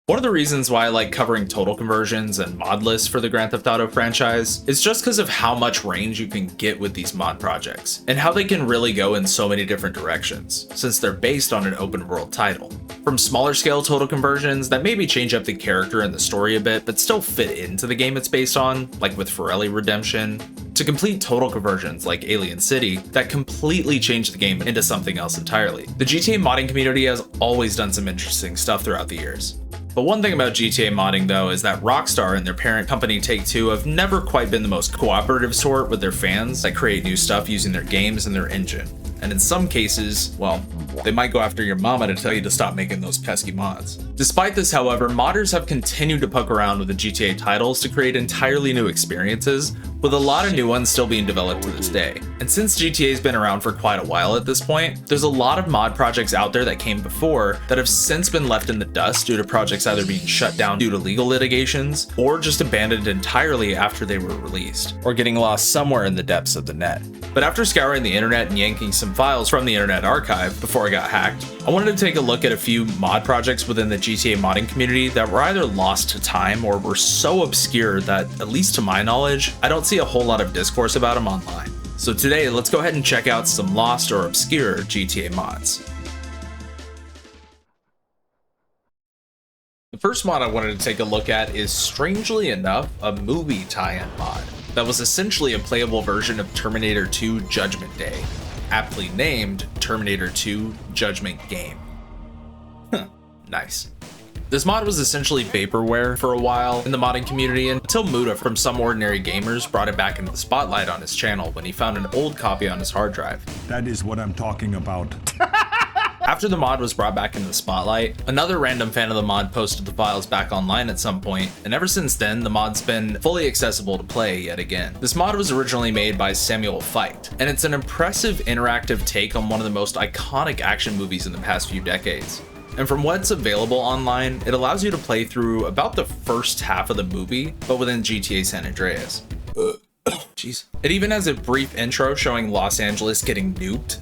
One of the reasons why I like covering total conversions and mod lists for the Grand Theft Auto franchise is just because of how much range you can get with these mod projects, and how they can really go in so many different directions, since they're based on an open world title. From smaller scale total conversions that maybe change up the character and the story a bit, but still fit into the game it's based on, like with Forelli Redemption, to complete total conversions like Alien City that completely change the game into something else entirely. The GTA modding community has always done some interesting stuff throughout the years. But one thing about GTA modding though is that Rockstar and their parent company Take-Two have never quite been the most cooperative sort with their fans that create new stuff using their games and their engine. And in some cases, well, they might go after your mama to tell you to stop making those pesky mods. Despite this, however, modders have continued to poke around with the GTA titles to create entirely new experiences, with a lot of new ones still being developed to this day. And since GTA's been around for quite a while at this point, there's a lot of mod projects out there that came before that have since been left in the dust due to projects either being shut down due to legal litigations, or just abandoned entirely after they were released, or getting lost somewhere in the depths of the net. But after scouring the internet and yanking some files from the Internet Archive before I got hacked, I wanted to take a look at a few mod projects within the GTA modding community that were either lost to time or were so obscure that, at least to my knowledge, I don't see a whole lot of discourse about them online. So today, let's go ahead and check out some lost or obscure GTA mods. The first mod I wanted to take a look at is, strangely enough, a movie tie-in mod that was essentially a playable version of Terminator 2 Judgment Day, aptly named Terminator 2 Judgment Game. Nice. This mod was essentially vaporware for a while in the modding community until Muda from Some Ordinary Gamers brought it back into the spotlight on his channel when he found an old copy on his hard drive. That is what I'm talking about. After the mod was brought back into the spotlight, another random fan of the mod posted the files back online at some point, and ever since then, the mod's been fully accessible to play yet again. This mod was originally made by Samuel Feit, and it's an impressive interactive take on one of the most iconic action movies in the past few decades. And from what's available online, it allows you to play through about the first half of the movie, but within GTA San Andreas. Jeez. It even has a brief intro showing Los Angeles getting nuked,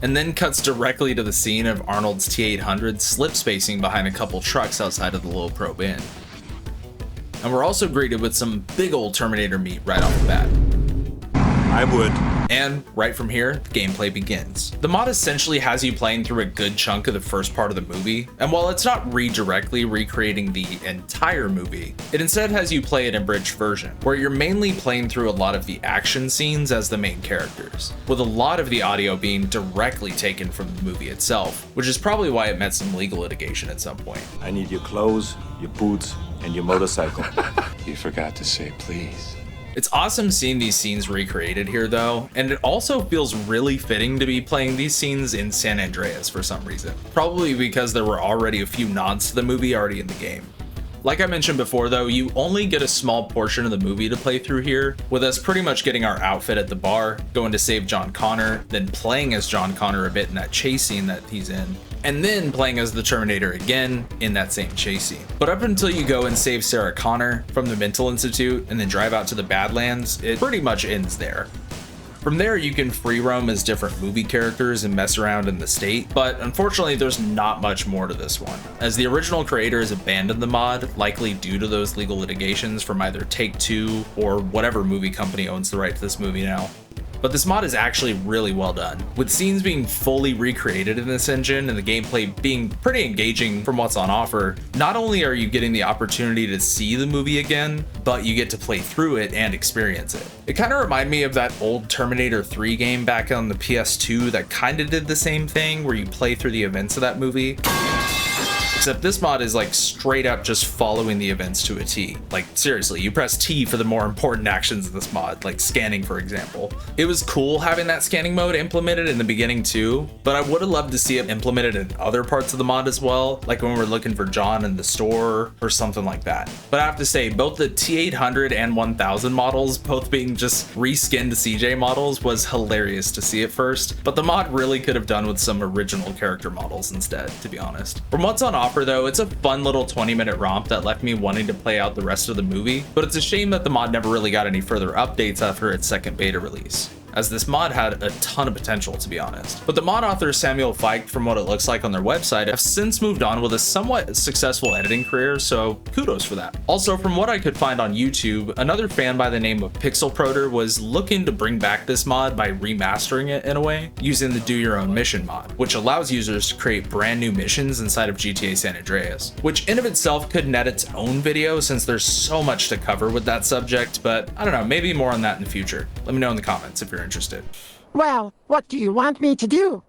and then cuts directly to the scene of Arnold's T-800 slip spacing behind a couple trucks outside of the Low Probe Inn. And we're also greeted with some big old Terminator meat right off the bat. I would. And right from here, the gameplay begins. The mod essentially has you playing through a good chunk of the first part of the movie, and while it's not directly recreating the entire movie, it instead has you play an abridged version, where you're mainly playing through a lot of the action scenes as the main characters, with a lot of the audio being directly taken from the movie itself, which is probably why it met some legal litigation at some point. I need your clothes, your boots, and your motorcycle. You forgot to say please. It's awesome seeing these scenes recreated here though, and it also feels really fitting to be playing these scenes in San Andreas for some reason. Probably because there were already a few nods to the movie already in the game. Like I mentioned before though, you only get a small portion of the movie to play through here, with us pretty much getting our outfit at the bar, going to save John Connor, then playing as John Connor a bit in that chase scene that he's in, and then playing as the Terminator again in that same chase scene. But up until you go and save Sarah Connor from the mental institute and then drive out to the Badlands, it pretty much ends there. From there, you can free roam as different movie characters and mess around in the state, but unfortunately there's not much more to this one, as the original creators abandoned the mod, likely due to those legal litigations from either Take-Two or whatever movie company owns the right to this movie now. But this mod is actually really well done, with scenes being fully recreated in this engine and the gameplay being pretty engaging from what's on offer. Not only are you getting the opportunity to see the movie again, but you get to play through it and experience it. It kind of reminded me of that old Terminator 3 game back on the PS2 that kind of did the same thing, where you play through the events of that movie. Except this mod is like straight up just following the events to a T. Like seriously, you press T for the more important actions of this mod, like scanning for example. It was cool having that scanning mode implemented in the beginning too, but I would have loved to see it implemented in other parts of the mod as well, like when we're looking for John in the store or something like that. But I have to say, both the T-800 and 1000 models, both being just reskinned CJ models, was hilarious to see at first, but the mod really could have done with some original character models instead, to be honest. From what's on offer though, it's a fun little 20-minute romp that left me wanting to play out the rest of the movie, but it's a shame that the mod never really got any further updates after its second beta release. as this mod had a ton of potential, to be honest. But the mod author Samuel Fike, from what it looks like on their website, have since moved on with a somewhat successful editing career, so kudos for that. Also, from what I could find on YouTube, another fan by the name of PixelProter was looking to bring back this mod by remastering it in a way, using the Do Your Own Mission mod, which allows users to create brand new missions inside of GTA San Andreas, which in of itself could net its own video since there's so much to cover with that subject, but I don't know, maybe more on that in the future. Let me know in the comments if you're interested. Well, what do you want me to do?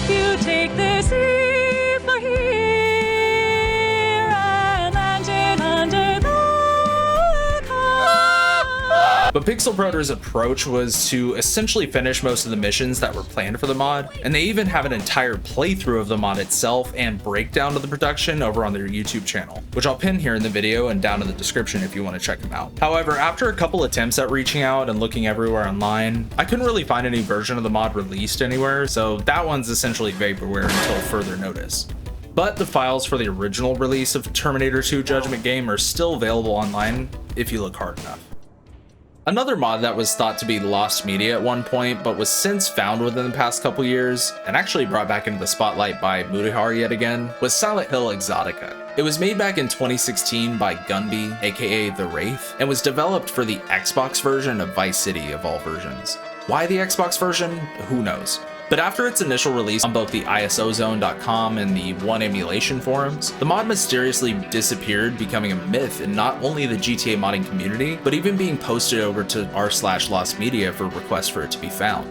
You take this for here and land it under the car. But PixelProter's approach was to essentially finish most of the missions that were planned for the mod, and they even have an entire playthrough of the mod itself and breakdown of the production over on their YouTube channel, which I'll pin here in the video and down in the description if you want to check them out. However, after a couple attempts at reaching out and looking everywhere online, I couldn't really find any version of the mod released anywhere, so that one's essentially vaporware until further notice. But the files for the original release of Terminator 2 Judgment game are still available online if you look hard enough. Another mod that was thought to be lost media at one point, but was since found within the past couple years, and actually brought back into the spotlight by Mutahar yet again, was Silent Hill Exotica. It was made back in 2016 by Gunby, aka The Wraith, and was developed for the Xbox version of Vice City of all versions. Why the Xbox version? Who knows? But after its initial release on both the isozone.com and the One Emulation forums, the mod mysteriously disappeared, becoming a myth in not only the GTA modding community, but even being posted over to r/lost media for requests for it to be found.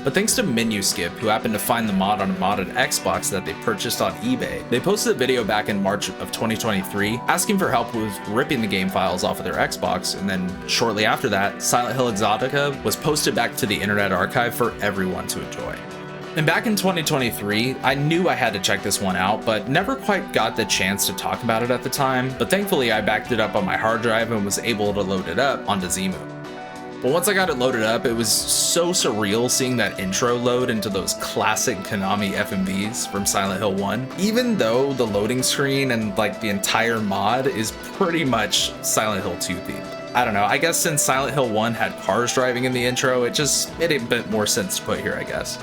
But thanks to Menu Skip, who happened to find the mod on a modded Xbox that they purchased on eBay, they posted a video back in March of 2023 asking for help with ripping the game files off of their Xbox, and then shortly after that, Silent Hill Exotica was posted back to the Internet Archive for everyone to enjoy. And back in 2023, I knew I had to check this one out, but never quite got the chance to talk about it at the time, but thankfully I backed it up on my hard drive and was able to load it up onto Zemu. But once I got it loaded up, it was so surreal seeing that intro load into those classic Konami FMVs from Silent Hill 1, even though the loading screen and like the entire mod is pretty much Silent Hill 2 themed. I don't know, I guess since Silent Hill 1 had cars driving in the intro, it made a bit more sense to put here, I guess.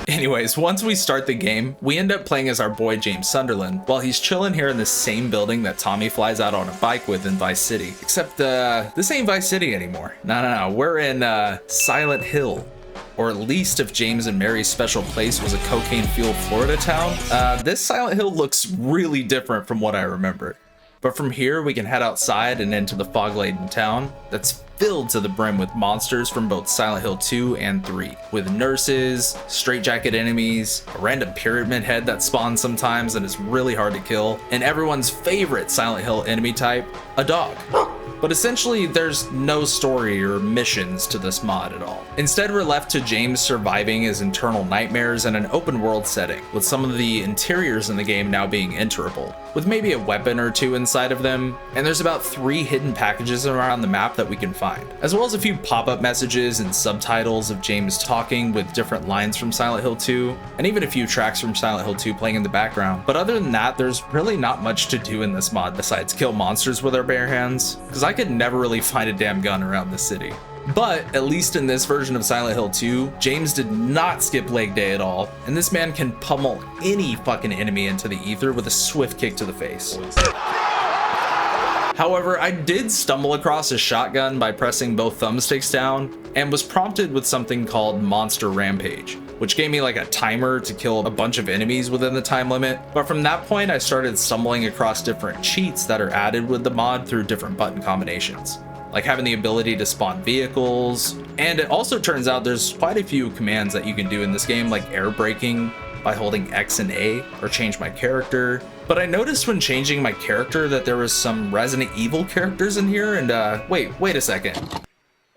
Anyways, once we start the game, we end up playing as our boy James Sunderland, while he's chilling here in the same building that Tommy flies out on a bike with in Vice City. Except, this ain't Vice City anymore. No, we're in, Silent Hill. Or at least if James and Mary's special place was a cocaine-fueled Florida town, this Silent Hill looks really different from what I remember. But from here, we can head outside and into the fog-laden town that's filled to the brim with monsters from both Silent Hill 2 and 3, with nurses, straitjacket enemies, a random pyramid head that spawns sometimes and is really hard to kill, and everyone's favorite Silent Hill enemy type, a dog. But essentially, there's no story or missions to this mod at all. Instead, we're left to James surviving his internal nightmares in an open world setting, with some of the interiors in the game now being enterable, with maybe a weapon or two inside of them, and there's about 3 hidden packages around the map that we can find, as well as a few pop-up messages and subtitles of James talking with different lines from Silent Hill 2, and even a few tracks from Silent Hill 2 playing in the background. But other than that, there's really not much to do in this mod besides kill monsters with our bare hands, because I could never really find a damn gun around the city. But at least in this version of Silent Hill 2, James did not skip leg day at all, and this man can pummel any fucking enemy into the ether with a swift kick to the face. However, I did stumble across a shotgun by pressing both thumbsticks down, and was prompted with something called Monster Rampage, which gave me like a timer to kill a bunch of enemies within the time limit. But from that point, I started stumbling across different cheats that are added with the mod through different button combinations, like having the ability to spawn vehicles. And it also turns out there's quite a few commands that you can do in this game, like air braking by holding X and A, or change my character. But I noticed when changing my character that there was some Resident Evil characters in here, and wait a second.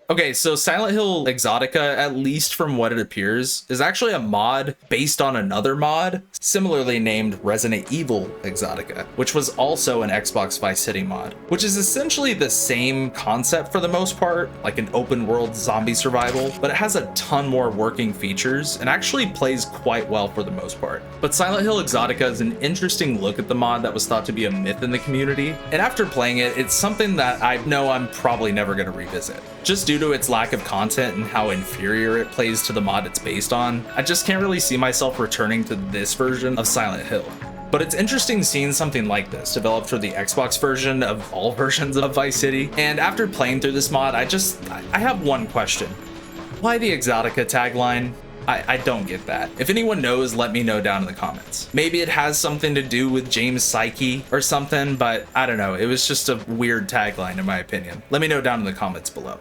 Okay, so Silent Hill Exotica, at least from what it appears, is actually a mod based on another mod, similarly named Resident Evil Exotica, which was also an Xbox Vice City mod, which is essentially the same concept for the most part, like an open world zombie survival, but it has a ton more working features and actually plays quite well for the most part. But Silent Hill Exotica is an interesting look at the mod that was thought to be a myth in the community, and after playing it, it's something that I know I'm probably never going to revisit. Just due to its lack of content and how inferior it plays to the mod it's based on, I just can't really see myself returning to this version of Silent Hill. But it's interesting seeing something like this developed for the Xbox version of all versions of Vice City, and after playing through this mod, I have one question. Why the Exotica tagline? I don't get that. If anyone knows, let me know down in the comments. Maybe it has something to do with James' psyche or something, but I don't know. It was just a weird tagline in my opinion. Let me know down in the comments below.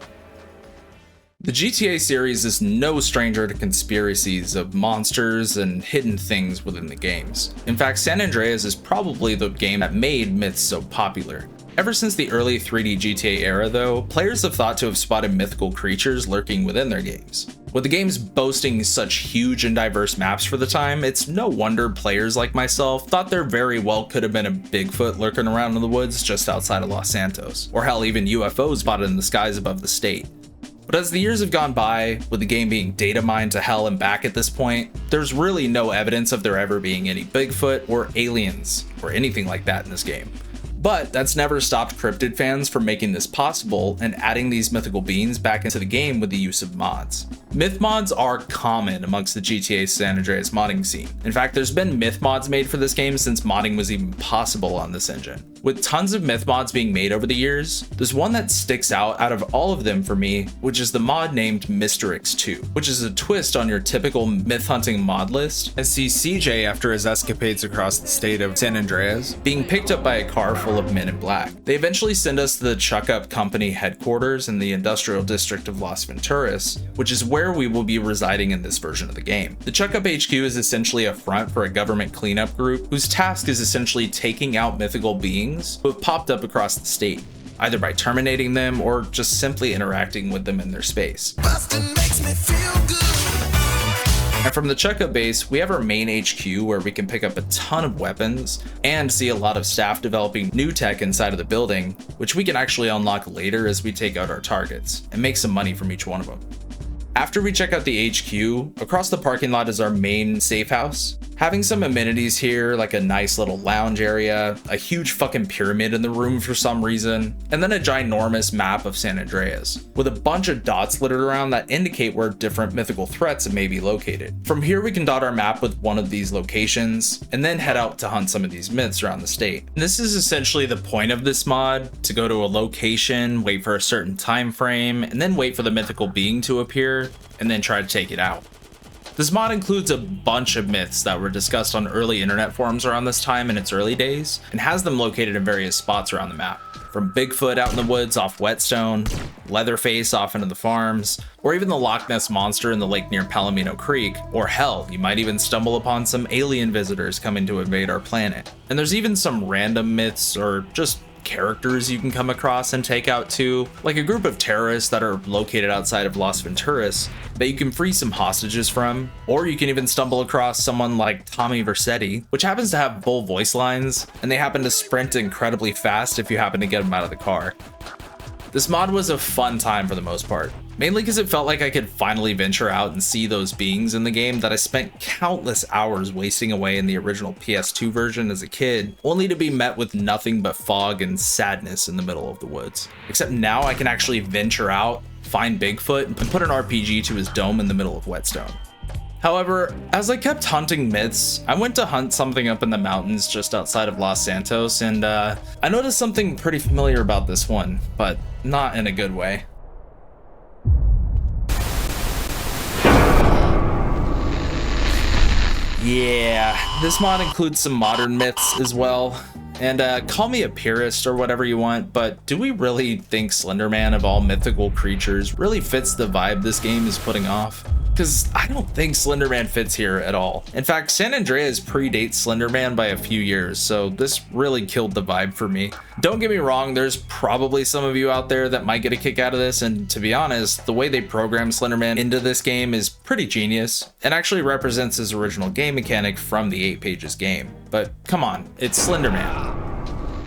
The GTA series is no stranger to conspiracies of monsters and hidden things within the games. In fact, San Andreas is probably the game that made myths so popular. Ever since the early 3D GTA era though, players have thought to have spotted mythical creatures lurking within their games. With the games boasting such huge and diverse maps for the time, it's no wonder players like myself thought there very well could have been a Bigfoot lurking around in the woods just outside of Los Santos, or hell, even UFOs spotted in the skies above the state. But as the years have gone by, with the game being data mined to hell and back at this point, there's really no evidence of there ever being any Bigfoot or aliens or anything like that in this game. But that's never stopped cryptid fans from making this possible and adding these mythical beings back into the game with the use of mods. Myth mods are common amongst the GTA San Andreas modding scene. In fact, there's been myth mods made for this game since modding was even possible on this engine. With tons of myth mods being made over the years, there's one that sticks out of all of them for me, which is the mod named MISTERIX 2, which is a twist on your typical myth hunting mod list, and sees CJ after his escapades across the state of San Andreas being picked up by a car full of men in black. They eventually send us to the Chuck Up Company headquarters in the industrial district of Las Venturas, which is where we will be residing in this version of the game. The Chuck Up HQ is essentially a front for a government cleanup group whose task is essentially taking out mythical beings who have popped up across the state, either by terminating them or just simply interacting with them in their space. And from the Chuck Up base, we have our main HQ where we can pick up a ton of weapons and see a lot of staff developing new tech inside of the building, which we can actually unlock later as we take out our targets and make some money from each one of them. After we check out the HQ, across the parking lot is our main safe house. Having some amenities here, like a nice little lounge area, a huge fucking pyramid in the room for some reason, and then a ginormous map of San Andreas, with a bunch of dots littered around that indicate where different mythical threats may be located. From here we can dot our map with one of these locations, and then head out to hunt some of these myths around the state. And this is essentially the point of this mod, to go to a location, wait for a certain time frame, and then wait for the mythical being to appear, and then try to take it out. This mod includes a bunch of myths that were discussed on early internet forums around this time in its early days, and has them located in various spots around the map. From Bigfoot out in the woods off Whetstone, Leatherface off into the farms, or even the Loch Ness Monster in the lake near Palomino Creek, or hell, you might even stumble upon some alien visitors coming to invade our planet. And there's even some random myths or just characters you can come across and take out too, like a group of terrorists that are located outside of Las Venturas that you can free some hostages from, or you can even stumble across someone like Tommy Vercetti, which happens to have full voice lines, and they happen to sprint incredibly fast if you happen to get them out of the car. This mod was a fun time for the most part, mainly because it felt like I could finally venture out and see those beings in the game that I spent countless hours wasting away in the original PS2 version as a kid, only to be met with nothing but fog and sadness in the middle of the woods. Except now I can actually venture out, find Bigfoot, and put an RPG to his dome in the middle of Whetstone. However, as I kept hunting myths, I went to hunt something up in the mountains just outside of Los Santos, and I noticed something pretty familiar about this one, but not in a good way. Yeah, this mod includes some modern myths as well. And call me a purist or whatever you want, but do we really think Slender Man of all mythical creatures really fits the vibe this game is putting off? because I don't think Slender Man fits here at all. In fact, San Andreas predates Slender Man by a few years, so this really killed the vibe for me. Don't get me wrong, there's probably some of you out there that might get a kick out of this, and to be honest, the way they programmed Slender Man into this game is pretty genius, and actually represents his original game mechanic from the 8 Pages game. But come on, it's Slender Man.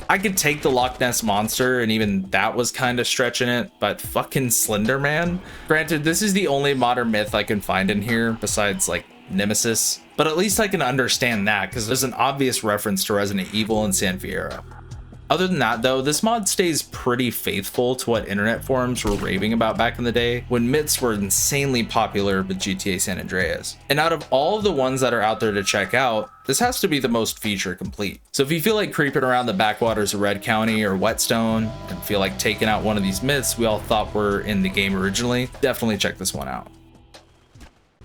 I could take the Loch Ness Monster, and even that was kind of stretching it, but fucking Slender Man? Granted, this is the only modern myth I can find in here, besides like Nemesis, but at least I can understand that, because there's an obvious reference to Resident Evil and San Fierro. Other than that though, this mod stays pretty faithful to what internet forums were raving about back in the day, when myths were insanely popular with GTA San Andreas. And out of all of the ones that are out there to check out, this has to be the most feature complete. So if you feel like creeping around the backwaters of Red County or Whetstone, and feel like taking out one of these myths we all thought were in the game originally, definitely check this one out.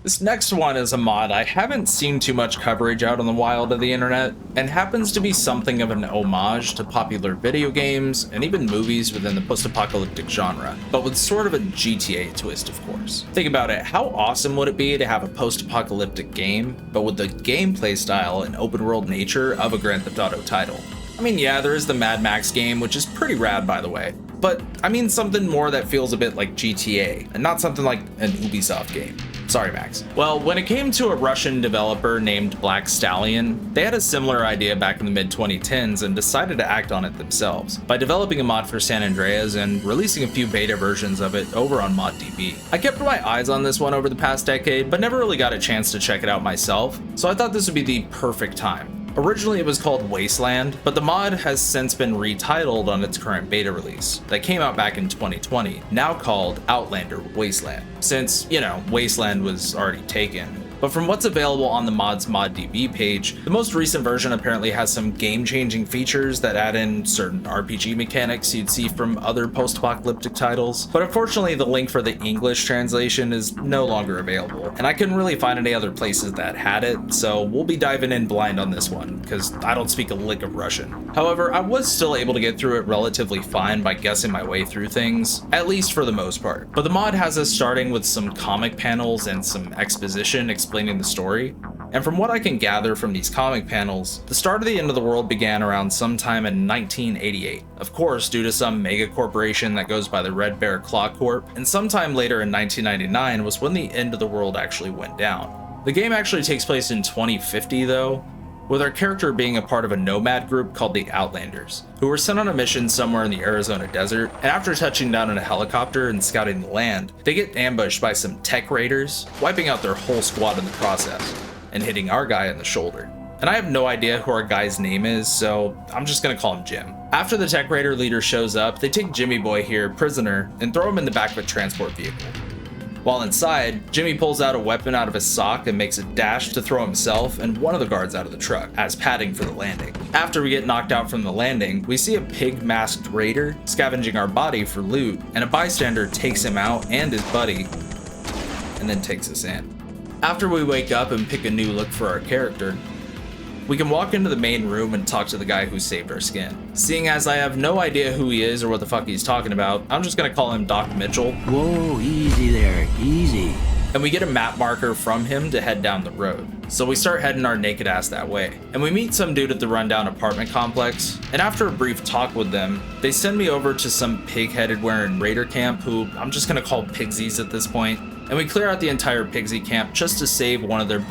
This next one is a mod I haven't seen too much coverage out on the wild of the internet, and happens to be something of an homage to popular video games and even movies within the post-apocalyptic genre, but with sort of a GTA twist, of course. Think about it, how awesome would it be to have a post-apocalyptic game, but with the gameplay style and open world nature of a Grand Theft Auto title? I mean, yeah, there is the Mad Max game, which is pretty rad by the way, but I mean something more that feels a bit like GTA, and not something like an Ubisoft game. Sorry, Max. Well, when it came to a Russian developer named Black Stallion, they had a similar idea back in the mid-2010s and decided to act on it themselves by developing a mod for San Andreas and releasing a few beta versions of it over on ModDB. I kept my eyes on this one over the past decade, but never really got a chance to check it out myself, so I thought this would be the perfect time. Originally it was called Wasteland, but the mod has since been retitled on its current beta release that came out back in 2020, now called Outlander Wasteland, since, you know, Wasteland was already taken. But from what's available on the mod's ModDB page, the most recent version apparently has some game-changing features that add in certain RPG mechanics you'd see from other post-apocalyptic titles, but unfortunately the link for the English translation is no longer available, and I couldn't really find any other places that had it, so we'll be diving in blind on this one, because I don't speak a lick of Russian. However, I was still able to get through it relatively fine by guessing my way through things, at least for the most part. But the mod has us starting with some comic panels and some exposition explaining the story, and from what I can gather from these comic panels, the start of the end of the world began around sometime in 1988, of course due to some mega corporation that goes by the Red Bear Claw Corp, and sometime later in 1999 was when the end of the world actually went down. The game actually takes place in 2050 though, with our character being a part of a nomad group called the Outlanders, who were sent on a mission somewhere in the Arizona desert, and after touching down in a helicopter and scouting the land, they get ambushed by some tech raiders, wiping out their whole squad in the process, and hitting our guy in the shoulder. And I have no idea who our guy's name is, so I'm just gonna call him Jim. After the tech raider leader shows up, they take Jimmy Boy here prisoner and throw him in the back of a transport vehicle. While inside, Jimmy pulls out a weapon out of his sock and makes a dash to throw himself and one of the guards out of the truck as padding for the landing. After we get knocked out from the landing, we see a pig-masked raider scavenging our body for loot, and a bystander takes him out and his buddy, and then takes us in. After we wake up and pick a new look for our character, we can walk into the main room and talk to the guy who saved our skin. Seeing as I have no idea who he is or what the fuck he's talking about, I'm just gonna call him Doc Mitchell. Whoa, easy there, easy. And we get a map marker from him to head down the road. So we start heading our naked ass that way. And we meet some dude at the rundown apartment complex, and after a brief talk with them, they send me over to some pig-headed wearing raider camp who I'm just gonna call Pigsies at this point. And we clear out the entire Pigsy camp just to save one of their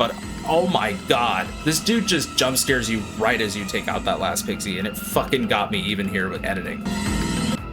oh my god, this dude just jump scares you right as you take out that last Pigsy, and it fucking got me even here with editing.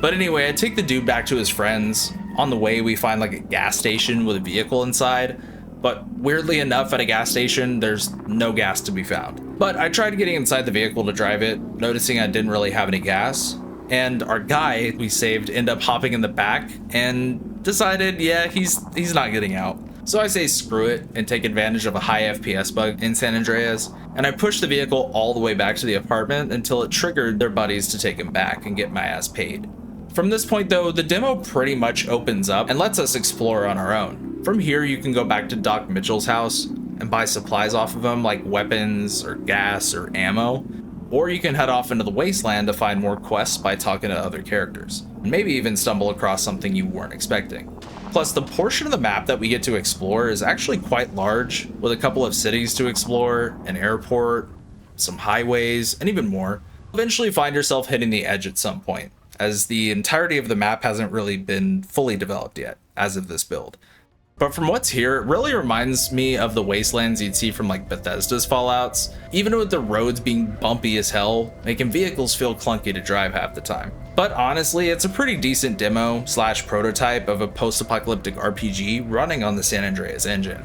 But anyway, I take the dude back to his friends. On the way, we find like a gas station with a vehicle inside, but weirdly enough, at a gas station, there's no gas to be found. But I tried getting inside the vehicle to drive it, noticing I didn't really have any gas, and our guy we saved ended up hopping in the back and decided, yeah, he's not getting out. So I say screw it and take advantage of a high FPS bug in San Andreas, and I push the vehicle all the way back to the apartment until it triggered their buddies to take him back and get my ass paid. From this point though, the demo pretty much opens up and lets us explore on our own. From here you can go back to Doc Mitchell's house and buy supplies off of him like weapons or gas or ammo, or you can head off into the Wasteland to find more quests by talking to other characters, and maybe even stumble across something you weren't expecting. Plus, the portion of the map that we get to explore is actually quite large, with a couple of cities to explore, an airport, some highways, and even more. Eventually find yourself hitting the edge at some point, as the entirety of the map hasn't really been fully developed yet, as of this build. But from what's here, it really reminds me of the wastelands you'd see from like Bethesda's Fallouts, even with the roads being bumpy as hell, making vehicles feel clunky to drive half the time. But honestly, it's a pretty decent demo / prototype of a post-apocalyptic RPG running on the San Andreas engine.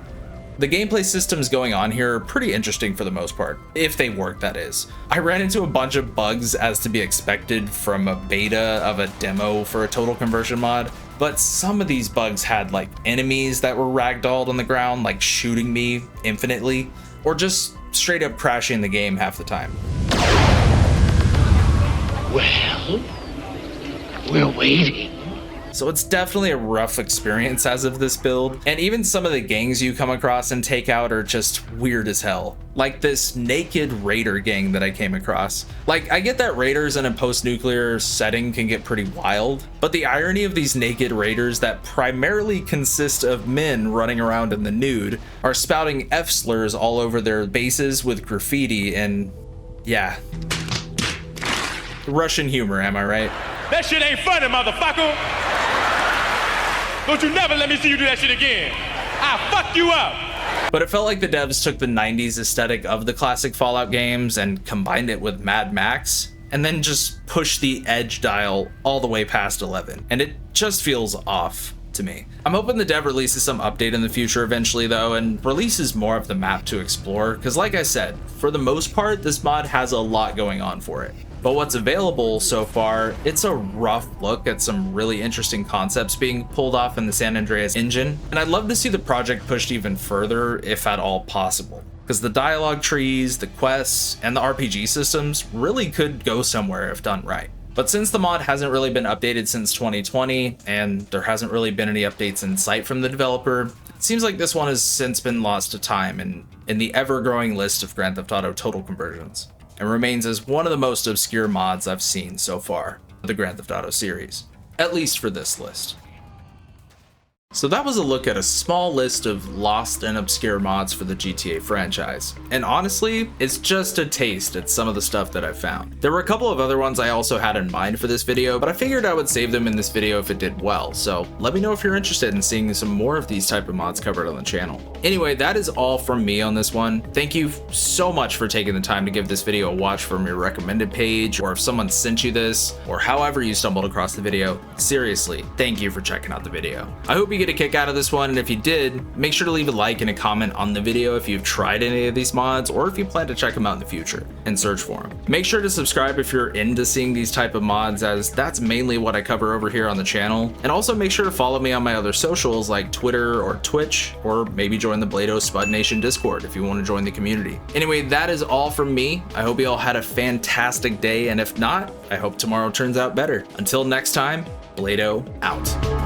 The gameplay systems going on here are pretty interesting for the most part, if they work, that is. I ran into a bunch of bugs as to be expected from a beta of a demo for a total conversion mod, but some of these bugs had like enemies that were ragdolled on the ground, like shooting me infinitely, or just straight up crashing the game half the time. Well, we're waiting. So it's definitely a rough experience as of this build, and even some of the gangs you come across and take out are just weird as hell. Like this naked raider gang that I came across. Like, I get that raiders in a post-nuclear setting can get pretty wild, but the irony of these naked raiders that primarily consist of men running around in the nude are spouting F slurs all over their bases with graffiti and, yeah. Russian humor, am I right? That shit ain't funny, motherfucker! Don't you never let me see you do that shit again. I'll fuck you up. But it felt like the devs took the 90s aesthetic of the classic Fallout games and combined it with Mad Max, and then just pushed the edge dial all the way past 11. And it just feels off to me. I'm hoping the dev releases some update in the future eventually though, and releases more of the map to explore, because like I said, for the most part, this mod has a lot going on for it. But what's available so far, it's a rough look at some really interesting concepts being pulled off in the San Andreas engine, and I'd love to see the project pushed even further if at all possible, because the dialogue trees, the quests, and the RPG systems really could go somewhere if done right. But since the mod hasn't really been updated since 2020, and there hasn't really been any updates in sight from the developer, it seems like this one has since been lost to time in the ever-growing list of Grand Theft Auto total conversions, and remains as one of the most obscure mods I've seen so far for the Grand Theft Auto series, at least for this list. So that was a look at a small list of lost and obscure mods for the GTA franchise. And honestly, it's just a taste at some of the stuff that I've found. There were a couple of other ones I also had in mind for this video, but I figured I would save them in this video if it did well. So let me know if you're interested in seeing some more of these type of mods covered on the channel. Anyway, that is all from me on this one. Thank you so much for taking the time to give this video a watch from your recommended page, or if someone sent you this, or however you stumbled across the video. Seriously, thank you for checking out the video. I hope you get a kick out of this one, and if you did, make sure to leave a like and a comment on the video if you've tried any of these mods, or if you plan to check them out in the future and search for them. Make sure to subscribe if you're into seeing these type of mods, as that's mainly what I cover over here on the channel. And also make sure to follow me on my other socials like Twitter or Twitch, or maybe join the Blado Spud Nation Discord if you want to join the community. Anyway, that is all from me. I hope you all had a fantastic day, and if not, I hope tomorrow turns out better. Until next time, Blado out.